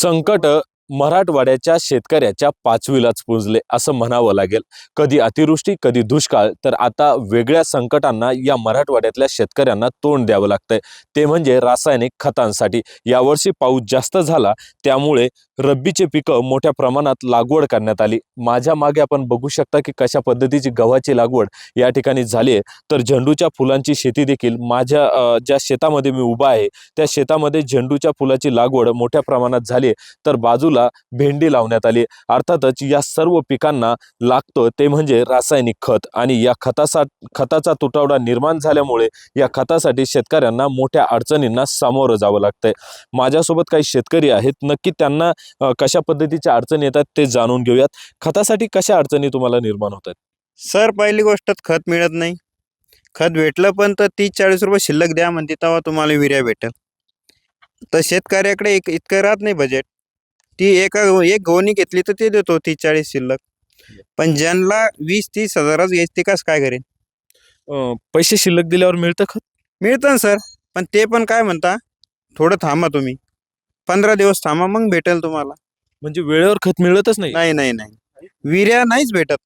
संकट मराठवाड्याच्या शेतकऱ्याच्या पाचवीलाच पुंजले असं म्हणावं लागेल. कधी अतिवृष्टी, कधी दुष्काळ, तर आता वेगळ्या संकटांना या मराठवाड्यातल्या शेतकऱ्यांना तोंड द्यावं लागतंय. ते म्हणजे रासायनिक खतांसाठी. यावर्षी पाऊस जास्त झाला, त्यामुळे रब्बीचे पिकं मोठ्या प्रमाणात लागवड करण्यात आली. माझ्या मागे आपण बघू शकता की कशा पद्धतीची गव्हाची लागवड या ठिकाणी झाली आहे. तर झेंडूच्या फुलांची शेती देखील माझ्या ज्या शेतामध्ये मी उभा आहे त्या शेतामध्ये झेंडूच्या फुलाची लागवड मोठ्या प्रमाणात झाली आहे. तर बाजूला भेंडी लावण्यात आली. अर्थातच या सर्व पिकांना लागतं ते म्हणजे रासायनिक खत, आणि या खताचा तुटवडा निर्माण झाल्यामुळे या खतासाठी शेतकऱ्यांना मोठ्या अडचणींना सामोरं जावं लागतंय. माझ्यासोबत काही शेतकरी आहेत, नक्की त्यांना कशा पद्धतीच्या अडचणी येतात ते जाणून घेऊयात. खतासाठी कशा अडचणी तुम्हाला निर्माण होतात? सर, पहिली गोष्ट खत मिळत नाही. खत भेटलं पण तर 30-40 रुपये शिल्लक द्या म्हणते, तेव्हा तुम्हाला युरिया भेटेल. तर शेतकऱ्याकडे इतकं राहत नाही बजेट. ती एक गोणी घेतली तर ते देतो 30-40 शिल्लक. पण ज्यांना 20-30 हजारच घ्यायची, ते कसं काय करेल? पैसे शिल्लक दिल्यावर मिळतं खत? मिळतं ना सर, पण ते पण काय म्हणता, थोडं थांबा तुम्ही, 15 दिवस थांबा, मग भेटेल तुम्हाला. म्हणजे वेळेवर खत मिळतच नाही? नाही नाही नाही, युरिया नाहीच भेटत.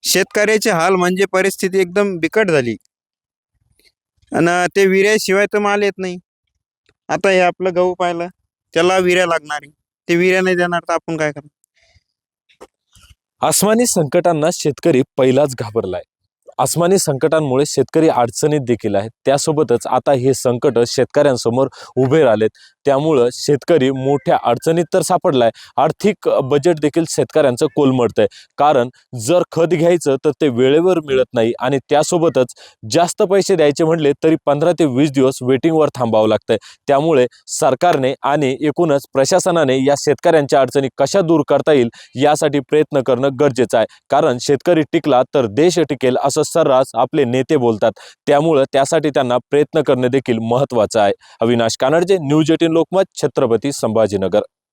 शेतकऱ्याचे हाल म्हणजे परिस्थिती एकदम बिकट झाली, आणि ते विऱ्याशिवाय तर माल येत नाही. आता हे आपलं गहू पाहिलं, त्याला विऱ्या लागणार आहे. ते विऱ्या नाही देणार तर आपण काय करणार? आसमानी संकटांना शेतकरी पहिलाच घाबरलाय. आसमानी संकटांमुळे शेतकरी अडचणीत देखील आहेत. त्यासोबतच आता हे संकट शेतकऱ्यांसमोर उभे राहिलेत. त्यामुळं शेतकरी मोठ्या अडचणीत तर सापडलाय. आर्थिक बजेट देखील शेतकऱ्यांचं कोलमडतंय. कारण जर खत घ्यायचं तर ते वेळेवर मिळत नाही, आणि त्यासोबतच जास्त पैसे द्यायचे म्हटले तरी 15 ते 20 दिवस वेटिंगवर थांबावं लागतंय. त्यामुळे सरकारने आणि एकूणच प्रशासनाने या शेतकऱ्यांच्या अडचणी कशा दूर करता येईल यासाठी प्रयत्न करणं गरजेचं आहे. कारण शेतकरी टिकला तर देश टिकेल असं सर्रास आपले नेते बोलतात. त्यामुळं त्यासाठी त्यांना प्रयत्न करणे देखील महत्त्वाचं आहे. अविनाश कानडजे, न्यूज 18 लोकमत, छत्रपती संभाजीनगर.